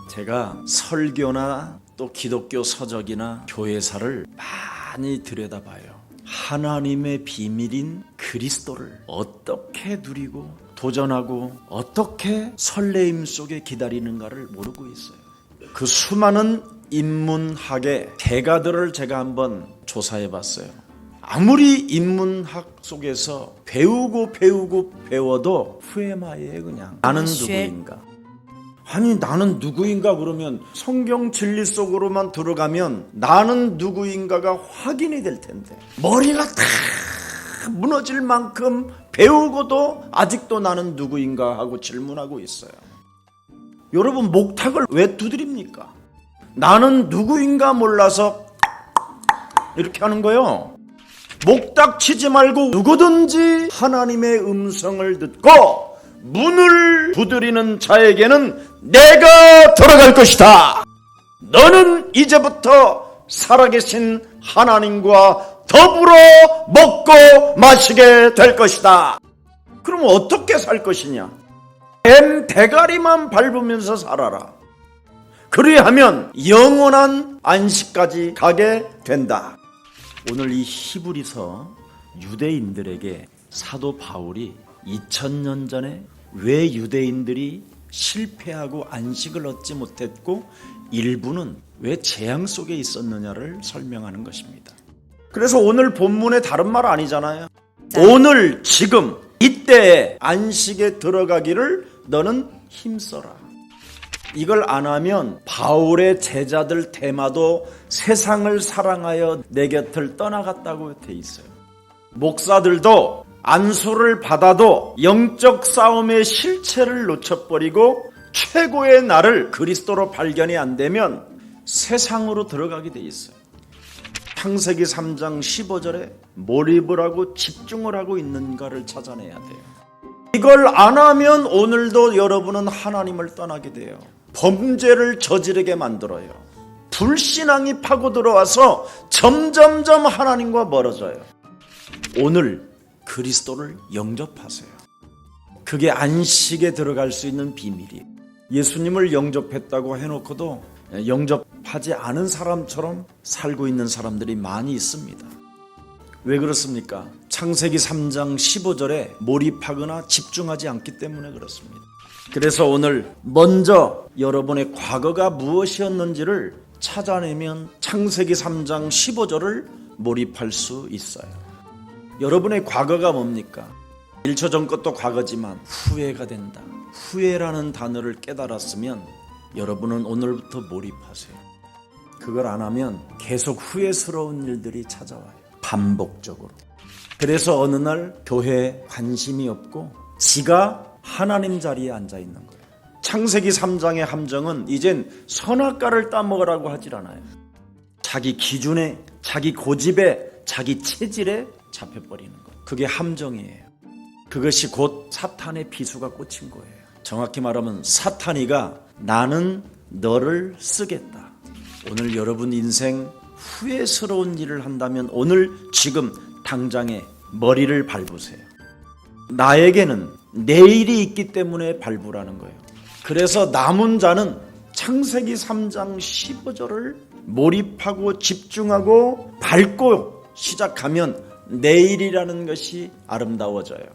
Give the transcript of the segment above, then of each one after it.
제가 설교나 또 기독교 서적이나 교회사를 많이 들여다봐요. 하나님의 비밀인 그리스도를 어떻게 누리고 도전하고 어떻게 설레임 속에 기다리는가를 모르고 있어요. 그 수많은 인문학의 대가들을 제가 한번 조사해 봤어요. 아무리 인문학 속에서 배우고 배워도 후회마에 그냥 나는 누구인가? 아니 나는 누구인가 그러면 성경 진리 속으로만 들어가면 나는 누구인가가 확인이 될 텐데 머리가 다 무너질 만큼 배우고도 아직도 나는 누구인가 하고 질문하고 있어요. 여러분 목탁을 왜 두드립니까? 나는 누구인가 몰라서 이렇게 하는 거예요. 목탁 치지 말고 누구든지 하나님의 음성을 듣고 문을 두드리는 자에게는 내가 들어갈 것이다. 너는 이제부터 살아계신 하나님과 더불어 먹고 마시게 될 것이다. 그럼 어떻게 살 것이냐? 뱀 대가리만 밟으면서 살아라. 그리하면 영원한 안식까지 가게 된다. 오늘 이 히브리서 유대인들에게 사도 바울이 2000년 전에 왜 유대인들이 실패하고 안식을 얻지 못했고 일부는 왜 재앙 속에 있었느냐를 설명하는 것입니다. 그래서 오늘 본문에 다른 말 아니잖아요. 오늘 지금 이때에 안식에 들어가기를 너는 힘써라. 이걸 안 하면 바울의 제자들 데마도 세상을 사랑하여 내 곁을 떠나갔다고 돼 있어요. 목사들도 안수를 받아도 영적 싸움의 실체를 놓쳐버리고 최고의 나를 그리스도로 발견이 안 되면 세상으로 들어가게 돼 있어요. 창세기 3장 15절에 몰입을 하고 집중을 하고 있는가를 찾아내야 돼요. 이걸 안 하면 오늘도 여러분은 하나님을 떠나게 돼요. 범죄를 저지르게 만들어요. 불신앙이 파고 들어와서 점점점 하나님과 멀어져요. 오늘 그리스도를 영접하세요. 그게 안식에 들어갈 수 있는 비밀이에요. 예수님을 영접했다고 해놓고도 영접하지 않은 사람처럼 살고 있는 사람들이 많이 있습니다. 왜 그렇습니까? 창세기 3장 15절에 몰입하거나 집중하지 않기 때문에 그렇습니다. 그래서 오늘 먼저 여러분의 과거가 무엇이었는지를 찾아내면 창세기 3장 15절을 몰입할 수 있어요. 여러분의 과거가 뭡니까? 1초 전 것도 과거지만 후회가 된다. 후회라는 단어를 깨달았으면 여러분은 오늘부터 몰입하세요. 그걸 안 하면 계속 후회스러운 일들이 찾아와요. 반복적으로. 그래서 어느 날 교회에 관심이 없고 지가 하나님 자리에 앉아 있는 거예요. 창세기 3장의 함정은 이젠 선악과를 따먹으라고 하질 않아요. 자기 기준에, 자기 고집에, 자기 체질에 잡혀버리는 거예요. 그게 함정이에요. 그것이 곧 사탄의 비수가 꽂힌 거예요. 정확히 말하면 사탄이가 나는 너를 쓰겠다. 오늘 여러분 인생 후회스러운 일을 한다면 오늘 지금 당장에 머리를 밟으세요. 나에게는 내일이 있기 때문에 밟으라는 거예요. 그래서 남은 자는 창세기 3장 15절을 몰입하고 집중하고 밟고 시작하면 내일이라는 것이 아름다워져요.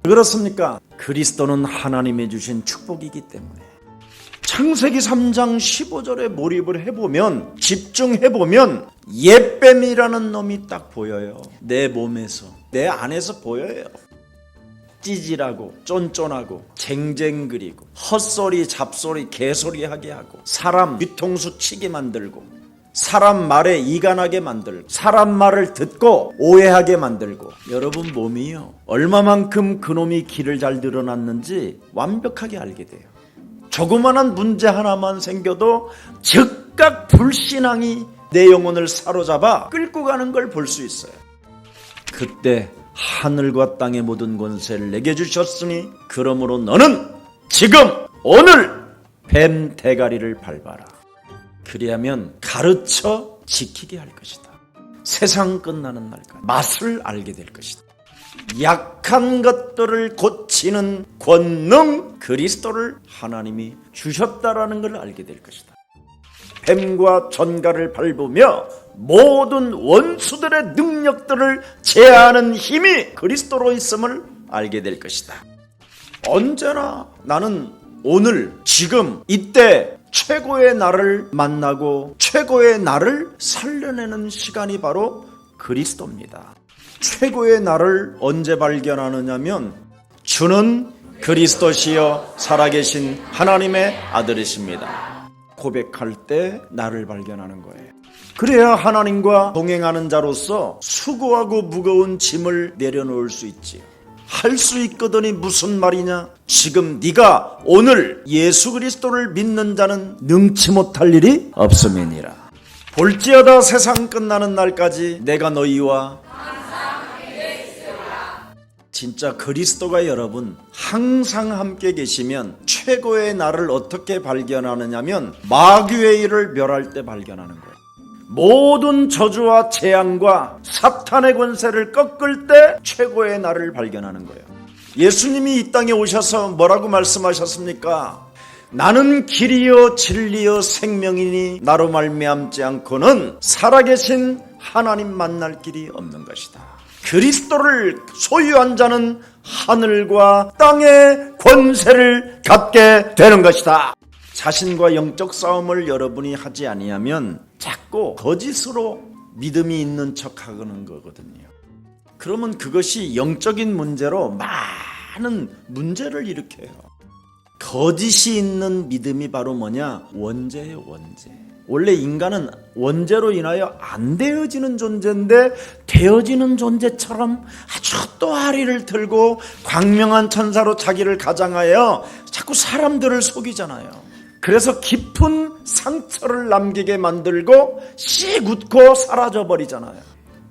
그렇습니까? 그리스도는 하나님이 주신 축복이기 때문에 창세기 3장 15절에 몰입을 해보면 집중해보면 옛뱀이라는 놈이 딱 보여요. 내 몸에서 내 안에서 보여요. 찌질하고 쫀쫀하고 쟁쟁그리고 헛소리 잡소리 개소리하게 하고 사람 뒤통수 치게 만들고 사람 말에 이간하게 만들고 사람 말을 듣고 오해하게 만들고 여러분 몸이요 얼마만큼 그놈이 길을 잘 드러났는지 완벽하게 알게 돼요. 조그만한 문제 하나만 생겨도 즉각 불신앙이 내 영혼을 사로잡아 끌고 가는 걸 볼 수 있어요. 그때 하늘과 땅의 모든 권세를 내게 주셨으니 그러므로 너는 지금 오늘 뱀 대가리를 밟아라. 그리하면 가르쳐 지키게 할 것이다. 세상 끝나는 날까지 맛을 알게 될 것이다. 약한 것들을 고치는 권능 그리스도를 하나님이 주셨다라는 걸 알게 될 것이다. 뱀과 전갈을 밟으며 모든 원수들의 능력들을 제하는 힘이 그리스도로 있음을 알게 될 것이다. 언제나 나는 오늘 지금 이때 최고의 나를 만나고 최고의 나를 살려내는 시간이 바로 그리스도입니다. 최고의 나를 언제 발견하느냐면 주는 그리스도시여 살아계신 하나님의 아들이십니다. 고백할 때 나를 발견하는 거예요. 그래야 하나님과 동행하는 자로서 수고하고 무거운 짐을 내려놓을 수 있지요. 할 수 있거든이 무슨 말이냐? 지금 네가 오늘 예수 그리스도를 믿는 자는 능치 못할 일이 없음이니라. 볼지어다 세상 끝나는 날까지 내가 너희와 진짜 그리스도가 여러분 항상 함께 계시면 최고의 나를 어떻게 발견하느냐면 마귀의 일을 멸할 때 발견하는 거예요. 모든 저주와 재앙과 사탄의 권세를 꺾을 때 최고의 나를 발견하는 거예요. 예수님이 이 땅에 오셔서 뭐라고 말씀하셨습니까? 나는 길이요 진리요 생명이니 나로 말미암지 않고는 살아계신 하나님 만날 길이 없는 것이다. 그리스도를 소유한 자는 하늘과 땅의 권세를 갖게 되는 것이다. 자신과 영적 싸움을 여러분이 하지 아니하면 자꾸 거짓으로 믿음이 있는 척하는 거거든요. 그러면 그것이 영적인 문제로 많은 문제를 일으켜요. 거짓이 있는 믿음이 바로 뭐냐? 원죄예요, 원죄. 원래 인간은 원죄로 인하여 안 되어지는 존재인데 되어지는 존재처럼 아주 또 아리를 들고 광명한 천사로 자기를 가장하여 자꾸 사람들을 속이잖아요. 그래서 깊은 상처를 남기게 만들고 씩 웃고 사라져버리잖아요.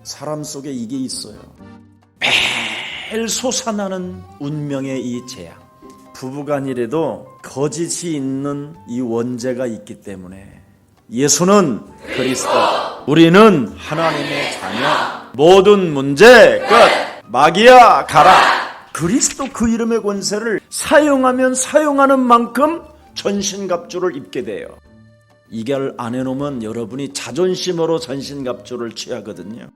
사람 속에 이게 있어요. 매일 솟아나는 운명의 이 재앙. 부부간이라도 거짓이 있는 이 원죄가 있기 때문에 예수는 그리스도, 우리는 하나님의 자녀, 모든 문제 끝, 마귀야 가라. 그리스도 그 이름의 권세를 사용하면 사용하는 만큼 전신갑주를 입게 돼요. 이걸 안 해놓으면 여러분이 자존심으로 전신갑주를 취하거든요.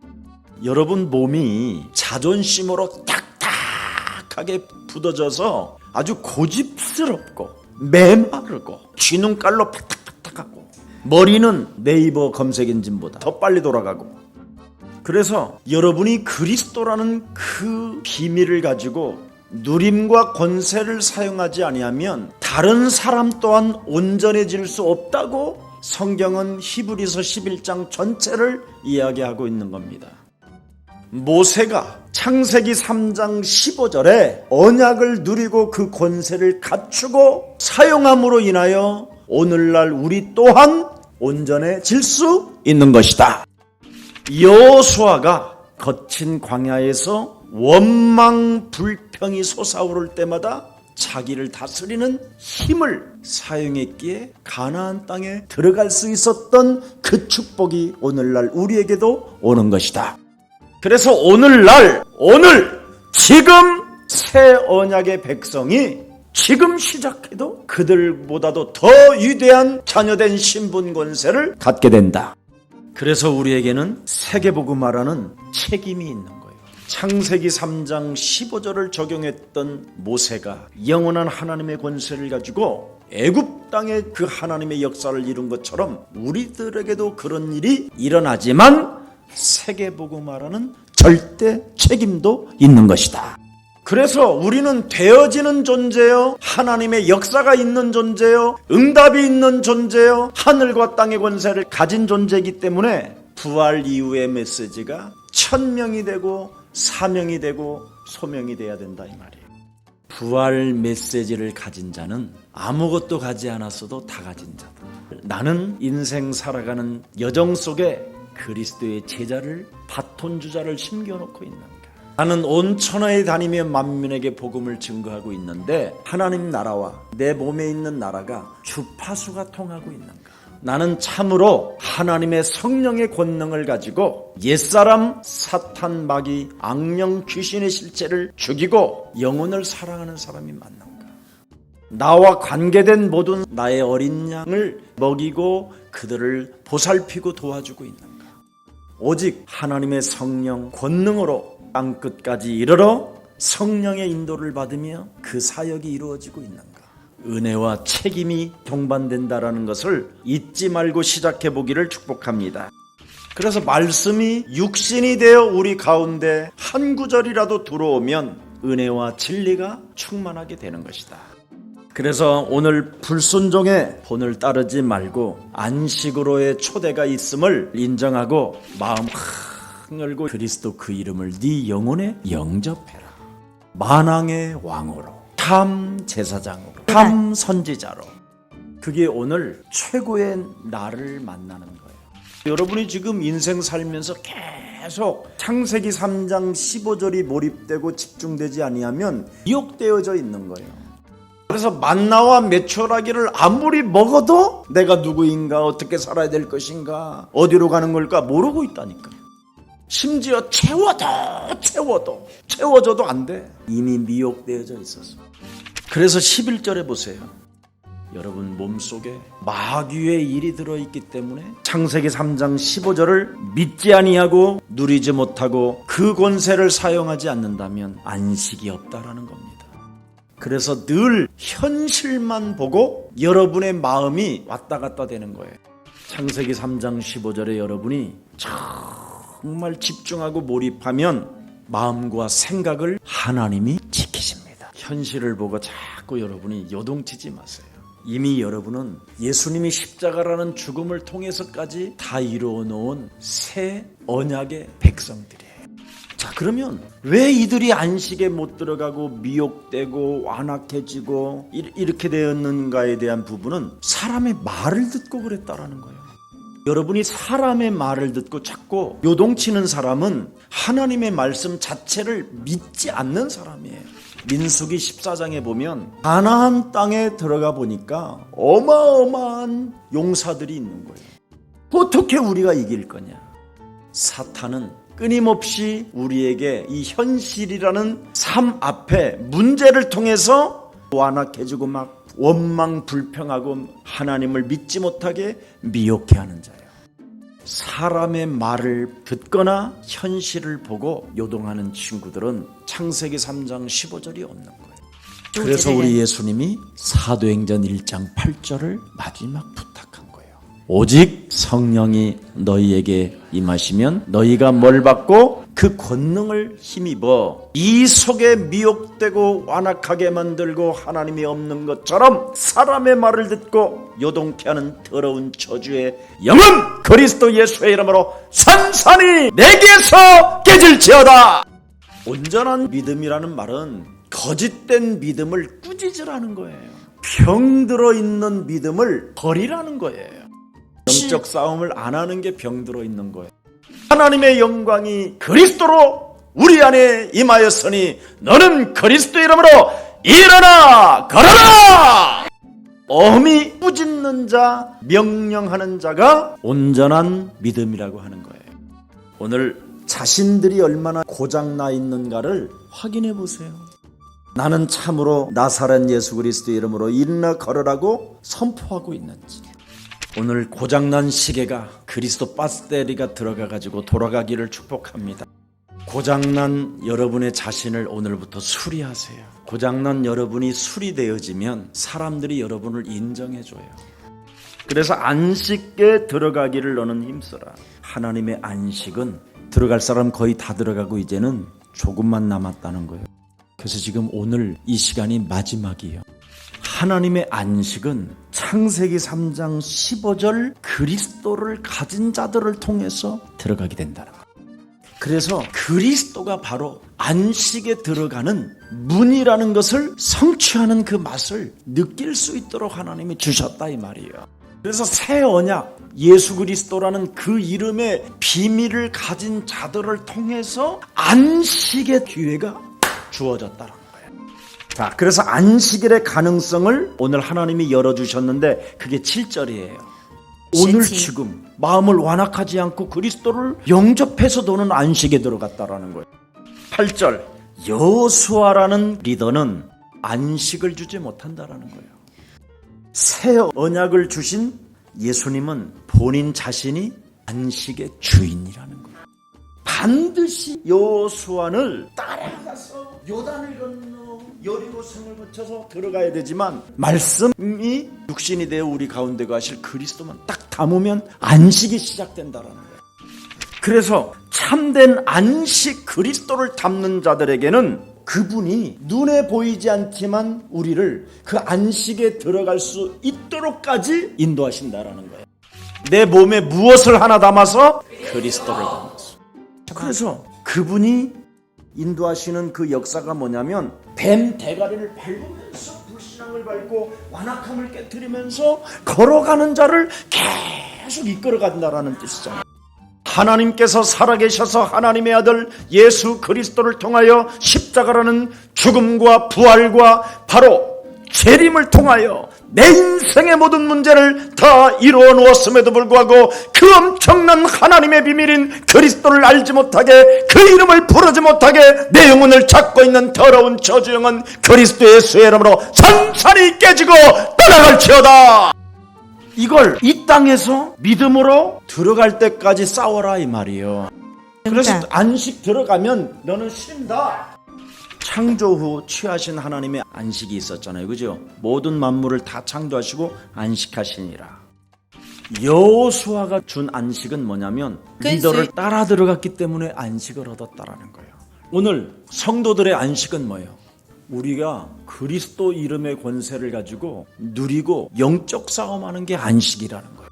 여러분 몸이 자존심으로 딱딱하게 굳어져서 아주 고집스럽고 메마르고 쥐눈깔로 팍팍팍팍하고 머리는 네이버 검색 엔진보다 더 빨리 돌아가고. 그래서 여러분이 그리스도라는 그 비밀을 가지고 누림과 권세를 사용하지 아니하면 다른 사람 또한 온전해질 수 없다고 성경은 히브리서 11장 전체를 이야기하고 있는 겁니다. 모세가 창세기 3장 15절에 언약을 누리고 그 권세를 갖추고 사용함으로 인하여 오늘날 우리 또한 온전해질 수 있는 것이다. 여호수아가 거친 광야에서 원망 불평이 솟아오를 때마다 자기를 다스리는 힘을 사용했기에 가나안 땅에 들어갈 수 있었던 그 축복이 오늘날 우리에게도 오는 것이다. 그래서 오늘날 지금 새 언약의 백성이 지금 시작해도 그들보다도 더 위대한 자녀된 신분 권세를 갖게 된다. 그래서 우리에게는 세계복음화라는 책임이 있는 거예요. 창세기 3장 15절을 적용했던 모세가 영원한 하나님의 권세를 가지고 애굽 땅에 그 하나님의 역사를 이룬 것처럼 우리들에게도 그런 일이 일어나지만 세계복음화라는 절대 책임도 있는 것이다. 그래서 우리는 되어지는 존재요, 하나님의 역사가 있는 존재요, 응답이 있는 존재요, 하늘과 땅의 권세를 가진 존재이기 때문에 부활 이후의 메시지가 천명이 되고 사명이 되고 소명이 돼야 된다 이 말이에요. 부활 메시지를 가진 자는 아무것도 가지 않았어도 다 가진 자다. 나는 인생 살아가는 여정 속에 그리스도의 제자를 바톤 주자를 심겨놓고 있는가? 나는 온 천하에 다니며 만민에게 복음을 증거하고 있는데 하나님 나라와 내 몸에 있는 나라가 주파수가 통하고 있는가? 나는 참으로 하나님의 성령의 권능을 가지고 옛사람 사탄 마귀 악령 귀신의 실체를 죽이고 영혼을 사랑하는 사람이 맞는가? 나와 관계된 모든 나의 어린 양을 먹이고 그들을 보살피고 도와주고 있는가? 오직 하나님의 성령 권능으로 땅끝까지 이르러 성령의 인도를 받으며 그 사역이 이루어지고 있는가? 은혜와 책임이 동반된다라는 것을 잊지 말고 시작해 보기를 축복합니다. 그래서 말씀이 육신이 되어 우리 가운데 한 구절이라도 들어오면 은혜와 진리가 충만하게 되는 것이다. 그래서 오늘 불순종의 본을 따르지 말고 안식으로의 초대가 있음을 인정하고 마음 확 열고 그리스도 그 이름을 네 영혼에 영접해라. 만왕의 왕으로, 참 제사장으로, 참 선지자로. 그게 오늘 최고의 나를 만나는 거예요. 여러분이 지금 인생 살면서 계속 창세기 3장 15절이 몰입되고 집중되지 아니하면 미혹되어져 있는 거예요. 그래서 만나와 메추라기를 아무리 먹어도 내가 누구인가, 어떻게 살아야 될 것인가, 어디로 가는 걸까 모르고 있다니까. 심지어 채워줘도 안 돼. 이미 미혹되어져 있었어. 그래서 11절에 보세요. 여러분 몸속에 마귀의 일이 들어있기 때문에 창세기 3장 15절을 믿지 아니하고 누리지 못하고 그 권세를 사용하지 않는다면 안식이 없다라는 겁니다. 그래서 늘 현실만 보고 여러분의 마음이 왔다 갔다 되는 거예요. 창세기 3장 15절에 여러분이 정말 집중하고 몰입하면 마음과 생각을 하나님이 지키십니다. 현실을 보고 자꾸 여러분이 요동치지 마세요. 이미 여러분은 예수님이 십자가라는 죽음을 통해서까지 다 이루어 놓은 새 언약의 백성들이에요. 자, 그러면 왜 이들이 안식에 못 들어가고 미혹되고 완악해지고 이렇게 되었는가에 대한 부분은 사람의 말을 듣고 그랬다라는 거예요. 여러분이 사람의 말을 듣고 자꾸 요동치는 사람은 하나님의 말씀 자체를 믿지 않는 사람이에요. 민수기 14장에 보면 가나안 땅에 들어가 보니까 어마어마한 용사들이 있는 거예요. 어떻게 우리가 이길 거냐? 사탄은 끊임없이 우리에게 이 현실이라는 삶 앞에 문제를 통해서 완악해지고 막 원망 불평하고 하나님을 믿지 못하게 미혹해 하는 자예요. 사람의 말을 듣거나 현실을 보고 요동하는 친구들은 창세기 3장 15절이 없는 거예요. 그래서 우리 예수님이 사도행전 1장 8절을 마지막 부탁한 거예요. 오직 성령이 너희에게 임하시면 너희가 뭘 받고 그 권능을 힘입어 이 속에 미혹되고 완악하게 만들고 하나님이 없는 것처럼 사람의 말을 듣고 요동케 하는 더러운 저주의 영은 그리스도 예수의 이름으로 산산이 내게서 깨질지어다. 온전한 믿음이라는 말은 거짓된 믿음을 꾸짖으라는 거예요. 병들어 있는 믿음을 버리라는 거예요. 영적 싸움을 안 하는 게 병들어 있는 거예요. 하나님의 영광이 그리스도로 우리 안에 임하였으니 너는 그리스도 이름으로 일어나 걸어라. 엄히 꾸짖는 자, 명령하는 자가 온전한 믿음이라고 하는 거예요. 오늘 자신들이 얼마나 고장나 있는가를 확인해 보세요. 나는 참으로 나사렛 예수 그리스도 이름으로 일어나 걸으라고 선포하고 있는지. 오늘 고장난 시계가 그리스도 배터리가 들어가가지고 돌아가기를 축복합니다. 고장난 여러분의 자신을 오늘부터 수리하세요. 고장난 여러분이 수리되어지면 사람들이 여러분을 인정해줘요. 그래서 안식에 들어가기를 너는 힘써라. 하나님의 안식은 들어갈 사람 거의 다 들어가고 이제는 조금만 남았다는 거예요. 그래서 지금 오늘 이 시간이 마지막이에요. 하나님의 안식은 창세기 3장 15절 그리스도를 가진 자들을 통해서 들어가게 된다는 거예요. 그래서 그리스도가 바로 안식에 들어가는 문이라는 것을 성취하는 그 맛을 느낄 수 있도록 하나님이 주셨다 이 말이에요. 그래서 새 언약 예수 그리스도라는 그 이름의 비밀을 가진 자들을 통해서 안식의 기회가 주어졌다는 거예요. 자, 그래서 안식일의 가능성을 오늘 하나님이 열어주셨는데 그게 7절이에요. 오늘 17 지금 마음을 완악하지 않고 그리스도를 영접해서 너는 안식에 들어갔다라는 거예요. 8절 여호수아라는 리더는 안식을 주지 못한다라는 거예요. 새 언약을 주신 예수님은 본인 자신이 안식의 주인이라는 거예요. 반드시 여호수아를 따라가서 요단을 건너 여리고성을 거쳐서 들어가야 되지만 말씀이 육신이 되어 우리 가운데 가실 그리스도만 딱 담으면 안식이 시작된다라는 거예요. 그래서 참된 안식 그리스도를 담는 자들에게는 그분이 눈에 보이지 않지만 우리를 그 안식에 들어갈 수 있도록까지 인도하신다라는 거예요. 내 몸에 무엇을 하나 담아서? 그리스도를 담았어. 그래서 그분이 인도하시는 그 역사가 뭐냐면 뱀 대가리를 밟으면서 불신앙을 밟고 완악함을 깨트리면서 걸어가는 자를 계속 이끌어간다라는 뜻이잖아요. 하나님께서 살아계셔서 하나님의 아들 예수 그리스도를 통하여 십자가라는 죽음과 부활과 바로 재림을 통하여 내 인생의 모든 문제를 다 이루어 놓았음에도 불구하고 그 엄청난 하나님의 비밀인 그리스도를 알지 못하게 그 이름을 부르지 못하게 내 영혼을 잡고 있는 더러운 저주영은 그리스도 예수의 이름으로 찬찬히 깨지고 떠나갈지어다. 이걸 이 땅에서 믿음으로 들어갈 때까지 싸워라 이 말이에요. 그래서 안식 들어가면 너는 쉰다. 창조 후 취하신 하나님의 안식이 있었잖아요. 그죠? 모든 만물을 다 창조하시고 안식하시니라. 여호수아가 준 안식은 뭐냐면 리더를 따라 들어갔기 때문에 안식을 얻었다라는 거예요. 오늘 성도들의 안식은 뭐예요? 우리가 그리스도 이름의 권세를 가지고 누리고 영적 싸움하는 게 안식이라는 거예요.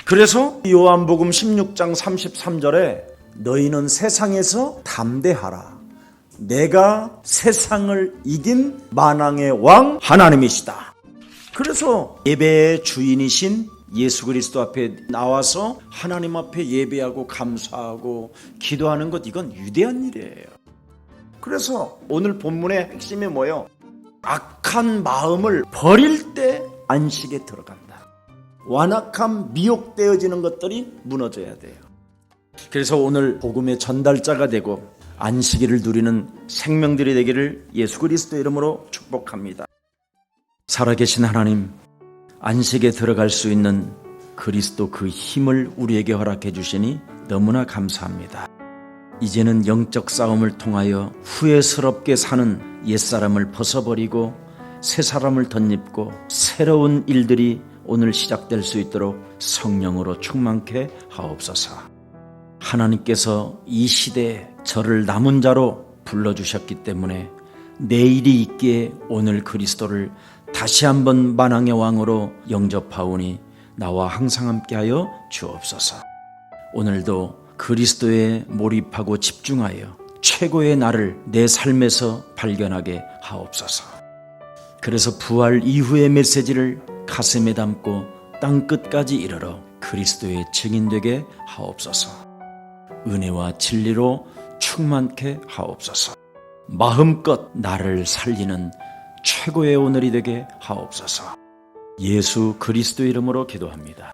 그래서 요한복음 16장 33절에 너희는 세상에서 담대하라. 내가 세상을 이긴 만왕의 왕 하나님이시다. 그래서 예배의 주인이신 예수 그리스도 앞에 나와서 하나님 앞에 예배하고 감사하고 기도하는 것, 이건 위대한 일이에요. 그래서 오늘 본문의 핵심이 뭐예요? 악한 마음을 버릴 때 안식에 들어간다. 완악함, 미혹되어지는 것들이 무너져야 돼요. 그래서 오늘 복음의 전달자가 되고 안식일을 누리는 생명들이 되기를 예수 그리스도 이름으로 축복합니다. 살아계신 하나님, 안식에 들어갈 수 있는 그리스도 그 힘을 우리에게 허락해 주시니 너무나 감사합니다. 이제는 영적 싸움을 통하여 후회스럽게 사는 옛사람을 벗어버리고 새 사람을 덧입고 새로운 일들이 오늘 시작될 수 있도록 성령으로 충만케 하옵소서. 하나님께서 이 시대에 저를 남은 자로 불러주셨기 때문에 내일이 있기에 오늘 그리스도를 다시 한번 만왕의 왕으로 영접하오니 나와 항상 함께하여 주옵소서. 오늘도 그리스도에 몰입하고 집중하여 최고의 나를 내 삶에서 발견하게 하옵소서. 그래서 부활 이후의 메시지를 가슴에 담고 땅끝까지 이르러 그리스도의 증인되게 하옵소서. 은혜와 진리로 충만케 하옵소서. 마음껏 나를 살리는 최고의 오늘이 되게 하옵소서. 예수 그리스도 이름으로 기도합니다.